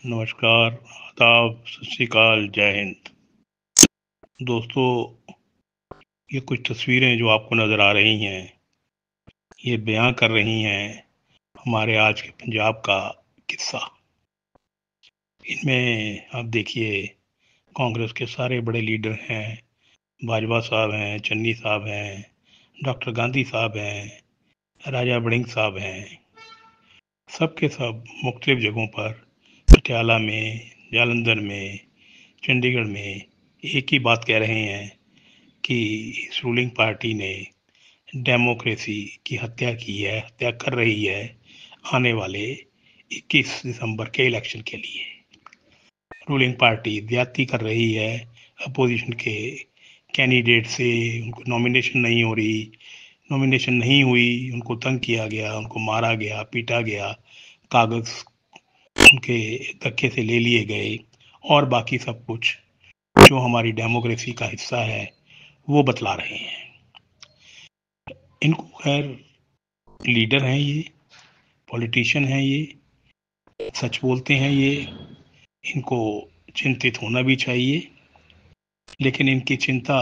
नमस्कार, आदाब, सत श्री अकाल, जय हिंद। दोस्तों, ये कुछ तस्वीरें जो आपको नज़र आ रही हैं, ये बयां कर रही हैं हमारे आज के पंजाब का किस्सा। इनमें आप देखिए, कांग्रेस के सारे बड़े लीडर हैं, बाजवा साहब हैं, चन्नी साहब हैं, डॉक्टर गांधी साहब हैं, राजा वड़िंग साहब हैं। सब के सब मुख्तलिफ जगहों पर, पटियाला में, जालंधर में, चंडीगढ़ में एक ही बात कह रहे हैं कि इस रूलिंग पार्टी ने डेमोक्रेसी की हत्या की है, हत्या कर रही है आने वाले 21 दिसंबर के इलेक्शन के लिए। रूलिंग पार्टी ज्यादती कर रही है अपोजिशन के कैंडिडेट से, उनको नॉमिनेशन नहीं हो रही, नॉमिनेशन नहीं हुई, उनको तंग किया गया, उनको मारा गया, पीटा गया, कागज उनके धक्के से ले लिए गए और बाकी सब कुछ जो हमारी डेमोक्रेसी का हिस्सा है वो बतला रहे हैं। इनको खैर लीडर हैं, ये पॉलिटिशियन हैं, ये सच बोलते हैं, ये इनको चिंतित होना भी चाहिए, लेकिन इनकी चिंता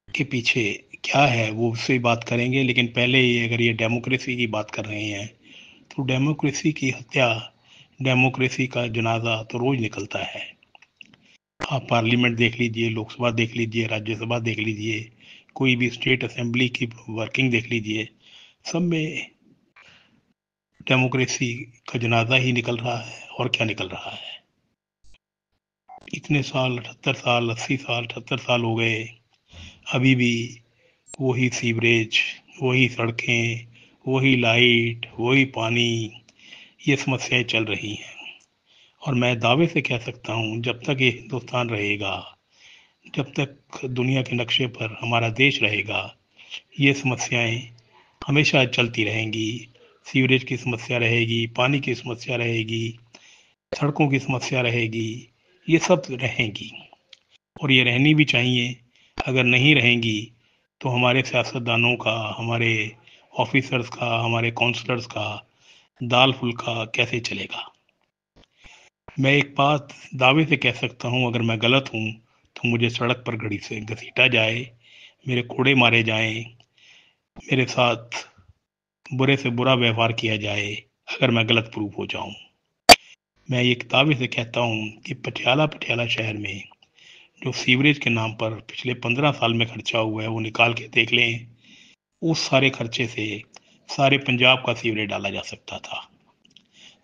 के पीछे क्या है वो उससे बात करेंगे। लेकिन पहले ये अगर ये डेमोक्रेसी की बात कर रहे हैं तो डेमोक्रेसी की हत्या, डेमोक्रेसी का जनाजा तो रोज निकलता है। आप पार्लियामेंट देख लीजिए, लोकसभा देख लीजिए, राज्यसभा देख लीजिए, कोई भी स्टेट असेंबली की वर्किंग देख लीजिए, सब में डेमोक्रेसी का जनाजा ही निकल रहा है। और क्या निकल रहा है? इतने साल, 78 साल, 80 साल, 78 साल हो गए, अभी भी वही सीवरेज, वही सड़कें, वही लाइट, वही पानी, ये समस्याएं चल रही हैं। और मैं दावे से कह सकता हूँ, जब तक ये हिंदुस्तान रहेगा, जब तक दुनिया के नक्शे पर हमारा देश रहेगा, ये समस्याएं हमेशा चलती रहेंगी। सीवरेज की समस्या रहेगी, पानी की समस्या रहेगी, सड़कों की समस्या रहेगी, ये सब रहेंगी और ये रहनी भी चाहिए। अगर नहीं रहेंगी तो हमारे सियासतदानों का, हमारे ऑफिसर्स का, हमारे काउंसलर्स का दाल फुल्का कैसे चलेगा? मैं एक बात दावे से कह सकता हूँ, अगर मैं गलत हूँ तो मुझे सड़क पर घड़ी से घसीटा जाए, मेरे कोड़े मारे जाएं, मेरे साथ बुरे से बुरा व्यवहार किया जाए अगर मैं गलत प्रूफ हो जाऊं। मैं ये दावे से कहता हूं कि पटियाला शहर में जो सीवरेज के नाम पर पिछले 15 साल में खर्चा हुआ है वो निकाल के देख लें। उस सारे खर्चे से सारे पंजाब का सीवरेज डाला जा सकता था,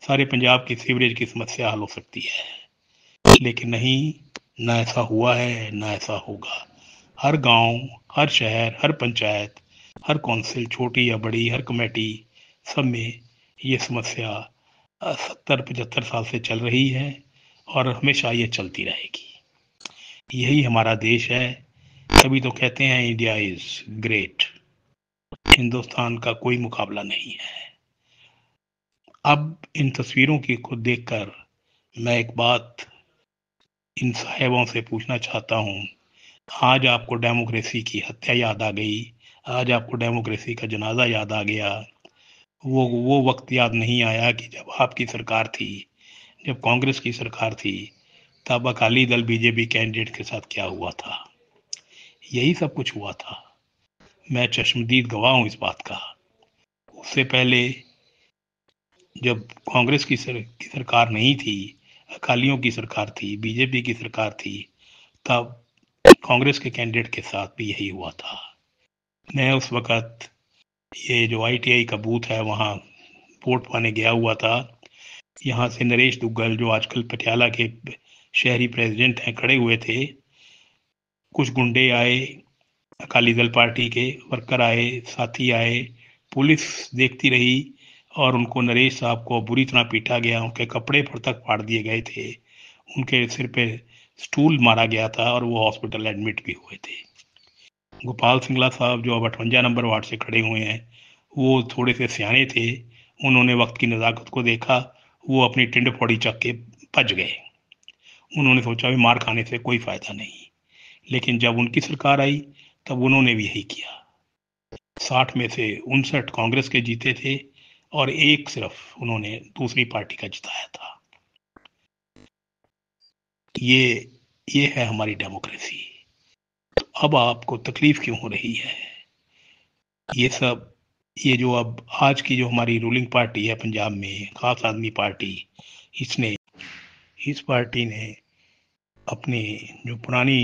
सारे पंजाब की सीवरेज की समस्या हल हो सकती है। लेकिन नहीं, ना ऐसा हुआ है, ना ऐसा होगा। हर गांव, हर शहर, हर पंचायत, हर कौंसिल, छोटी या बड़ी, हर कमेटी, सब में ये समस्या 70-75 साल से चल रही है और हमेशा ये चलती रहेगी। यही हमारा देश है। तभी तो कहते हैं इंडिया इज ग्रेट, हिंदुस्तान का कोई मुकाबला नहीं है। अब इन तस्वीरों की को देखकर मैं एक बात इन साहेबों से पूछना चाहता हूँ। आज आपको डेमोक्रेसी की हत्या याद आ गई, आज आपको डेमोक्रेसी का जनाजा याद आ गया। वो वक्त याद नहीं आया कि जब आपकी सरकार थी, जब कांग्रेस की सरकार थी, तब अकाली दल बीजेपी कैंडिडेट के साथ क्या हुआ था। यही सब कुछ हुआ था। मैं चश्मदीद गवाह हूं इस बात का। उससे पहले जब कांग्रेस की सरकार नहीं थी, अकालियों की सरकार थी, बीजेपी की सरकार थी, तब कांग्रेस के कैंडिडेट के साथ भी यही हुआ था। मैं उस वक्त ये जो ITI का बूथ है वहां वोट पाने गया हुआ था। यहाँ से नरेश दुग्गल, जो आजकल पटियाला के शहरी प्रेसिडेंट हैं, खड़े हुए थे। कुछ गुंडे आए, अकाली दल पार्टी के वर्कर आए, साथी आए, पुलिस देखती रही और उनको, नरेश साहब को बुरी तरह पीटा गया, उनके कपड़े तक फाड़ दिए गए थे, उनके सिर पे स्टूल मारा गया था और वो हॉस्पिटल एडमिट भी हुए थे। गोपाल सिंगला साहब, जो अब 58 नंबर वार्ड से खड़े हुए हैं, वो थोड़े से सियाने थे, उन्होंने वक्त की नज़ाकत को देखा, वो अपनी टिंड फोड़ी चक के भज गए। उन्होंने सोचा भी मार खाने से कोई फायदा नहीं। लेकिन जब उनकी सरकार आई तब उन्होंने भी यही किया। 60 में से 59 कांग्रेस के जीते थे और एक सिर्फ उन्होंने दूसरी पार्टी का जिताया था। ये ये है हमारी डेमोक्रेसी। तो अब आपको तकलीफ क्यों हो रही है? ये सब, ये जो अब आज की जो हमारी रूलिंग पार्टी है पंजाब में, खास आदमी पार्टी, इसने इस पार्टी ने अपने जो पुरानी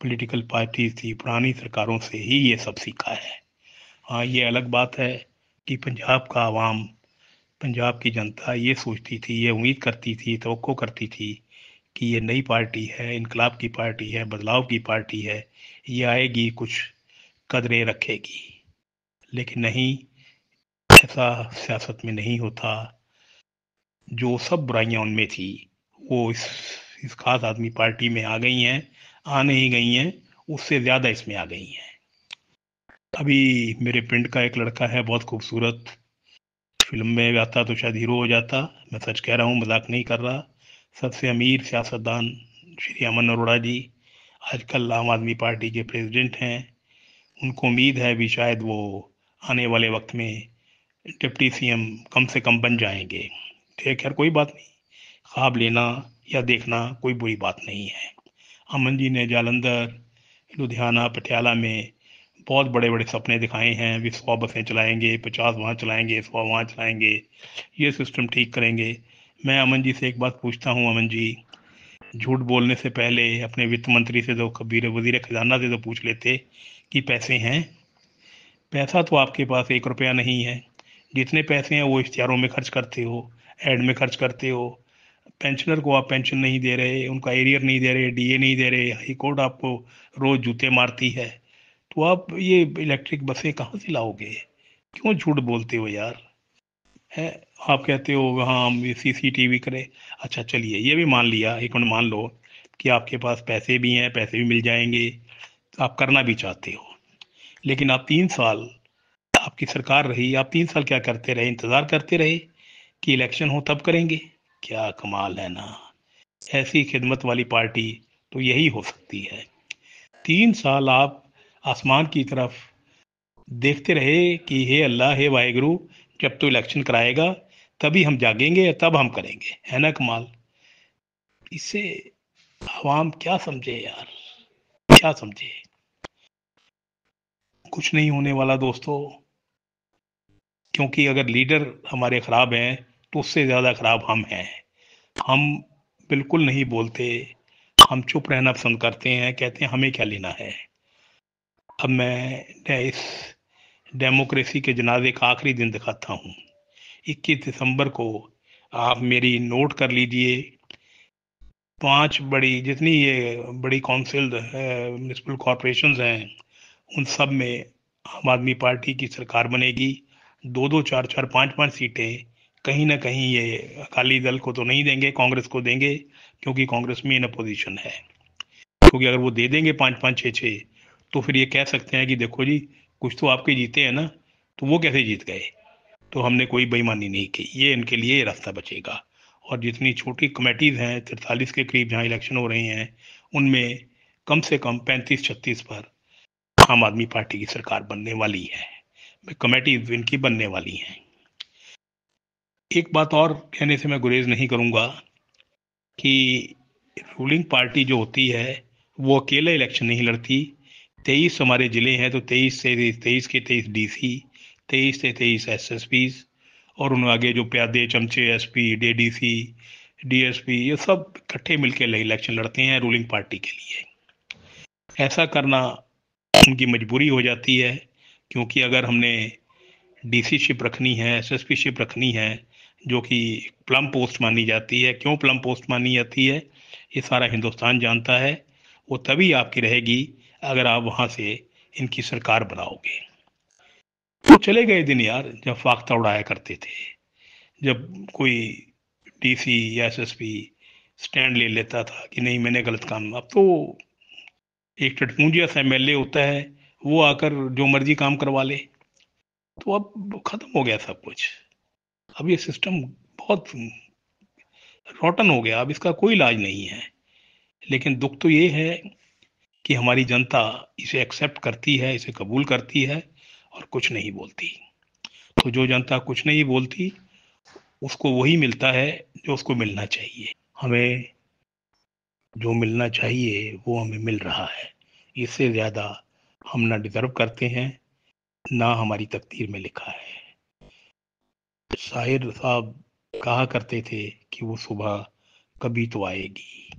पॉलिटिकल पार्टी थी, पुरानी सरकारों से ही ये सब सीखा है। हाँ, ये अलग बात है कि पंजाब का आवाम, पंजाब की जनता ये सोचती थी, ये उम्मीद करती थी, तवक्को करती थी कि ये नई पार्टी है, इनकलाब की पार्टी है, बदलाव की पार्टी है, ये आएगी, कुछ कदरें रखेगी। लेकिन नहीं, ऐसा सियासत में नहीं होता। जो सब बुराइयां उनमें थी वो इस खास आदमी पार्टी में आ गई हैं, आ नहीं गई हैं, उससे ज्यादा इसमें आ गई हैं। अभी मेरे पिंड का एक लड़का है, बहुत खूबसूरत, फिल्म में आता तो शायद हीरो हो जाता। मैं सच कह रहा हूँ, मजाक नहीं कर रहा। सबसे अमीर सियासतदान श्री अमन अरोड़ा जी आजकल आम आदमी पार्टी के प्रेसिडेंट हैं। उनको उम्मीद है भी शायद वो आने वाले वक्त में डिप्टी सीएम कम से कम बन जाएंगे। ठीक है, कोई बात नहीं, ख्वाब लेना या देखना कोई बुरी बात नहीं है। अमन जी ने जालंधर, लुधियाना, पटियाला में बहुत बड़े बड़े सपने दिखाए हैं, भी 100 बसें चलाएंगे, 50 वहाँ चलाएंगे, 100 वहाँ चलाएंगे, ये सिस्टम ठीक करेंगे। मैं अमन जी से एक बात पूछता हूँ, अमन जी, झूठ बोलने से पहले अपने वित्त मंत्री से तो, कबीर वजीर खजाना से तो पूछ लेते कि पैसे हैं। पैसा तो आपके पास 1 रुपया नहीं है। जितने पैसे हैं वो इश्तिहारों में खर्च करते हो, एड में खर्च करते हो। पेंशनर को आप पेंशन नहीं दे रहे, उनका एरियर नहीं दे रहे, डीए नहीं दे रहे, हाई कोर्ट आपको रोज जूते मारती है। तो आप ये इलेक्ट्रिक बसें कहाँ से लाओगे? क्यों झूठ बोलते हो यार? है, आप कहते हो हाँ हम सीसीटीवी करें। अच्छा चलिए, ये भी मान लिया, एक मिनट मान लो कि आपके पास पैसे भी हैं, पैसे भी मिल जाएंगे, आप करना भी चाहते हो। लेकिन आप 3 साल, आपकी सरकार रही, आप 3 साल क्या करते रहे? इंतजार करते रहे कि इलेक्शन हो तब करेंगे। क्या कमाल है ना। ऐसी खिदमत वाली पार्टी तो यही हो सकती है। 3 साल आप आसमान की तरफ देखते रहे कि हे अल्लाह, हे वाहेगुरु, जब तो इलेक्शन कराएगा तभी हम जागेंगे, तब हम करेंगे। है ना कमाल? इससे आवाम क्या समझे यार, क्या समझे? कुछ नहीं होने वाला दोस्तों। क्योंकि अगर लीडर हमारे खराब हैं तो उससे ज्यादा खराब हम हैं। हम बिल्कुल नहीं बोलते, हम चुप रहना पसंद करते हैं, कहते हैं हमें क्या लेना है। अब मैं इस डेमोक्रेसी के जनाजे का आखिरी दिन दिखाता हूँ। 21 दिसंबर को आप मेरी नोट कर लीजिए, 5 बड़ी, जितनी ये बड़ी काउंसिल म्यूनिसिपल कॉरपोरेशंस हैं, उन सब में आम आदमी पार्टी की सरकार बनेगी। 2-2, 4-4, 5-5 सीटें कहीं ना कहीं ये अकाली दल को तो नहीं देंगे, कांग्रेस को देंगे, क्योंकि कांग्रेस में इन अपोजिशन है। क्योंकि अगर वो दे देंगे 5-5, 6-6, तो फिर ये कह सकते हैं कि देखो जी, कुछ तो आपके जीते हैं ना, तो वो कैसे जीत गए? तो हमने कोई बेईमानी नहीं की। ये इनके लिए ये रास्ता बचेगा। और जितनी छोटी कमेटीज हैं, 43 के करीब जहाँ इलेक्शन हो रहे हैं, उनमें कम से कम 35-36 पर आम आदमी पार्टी की सरकार बनने वाली है। कमेटीज इनकी बनने वाली हैं। एक बात और कहने से मैं गुरेज नहीं करूंगा कि रूलिंग पार्टी जो होती है वो अकेले इलेक्शन नहीं लड़ती। 23 हमारे जिले हैं, तो 23 डीसी, 23 एसएसपी, और उन आगे जो प्यादे चमचे, एसपी, डीडीसी, डीएसपी, ये सब इकट्ठे मिलकर इलेक्शन लड़ते हैं रूलिंग पार्टी के लिए। ऐसा करना उनकी मजबूरी हो जाती है, क्योंकि अगर हमने डीसी शिप रखनी है, एसएसपी शिप रखनी है, जो कि प्लम पोस्ट मानी जाती है। क्यों प्लम पोस्ट मानी जाती है, ये सारा हिंदुस्तान जानता है। वो तभी आपकी रहेगी अगर आप वहां से इनकी सरकार बनाओगे। तो चले गए दिन यार जब फाख्ता उड़ाया करते थे, जब कोई डीसी या एसएसपी स्टैंड ले लेता था कि नहीं मैंने गलत काम। अब तो एक टटपूंजिया सा एमएलए होता है, वो आकर जो मर्जी काम करवा ले। तो अब खत्म हो गया सब कुछ। अब ये सिस्टम बहुत रॉटन हो गया, अब इसका कोई इलाज नहीं है। लेकिन दुख तो ये है कि हमारी जनता इसे एक्सेप्ट करती है, इसे कबूल करती है और कुछ नहीं बोलती। तो जो जनता कुछ नहीं बोलती, उसको वही मिलता है जो उसको मिलना चाहिए। हमें जो मिलना चाहिए वो हमें मिल रहा है। इससे ज़्यादा हम ना डिज़र्व करते हैं, ना हमारी तकदीर में लिखा है। शाहिर साहब कहा करते थे कि वो सुबह कभी तो आएगी,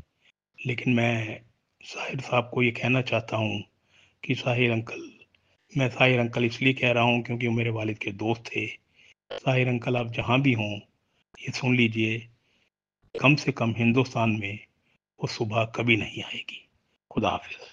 लेकिन मैं शाहिर साहब को ये कहना चाहता हूँ कि शाहिर अंकल, मैं शाहिर अंकल इसलिए कह रहा हूँ क्योंकि वो मेरे वालिद के दोस्त थे। शाहिर अंकल, आप जहाँ भी हों, ये सुन लीजिए, कम से कम हिंदुस्तान में वो सुबह कभी नहीं आएगी। खुदा हाफिज।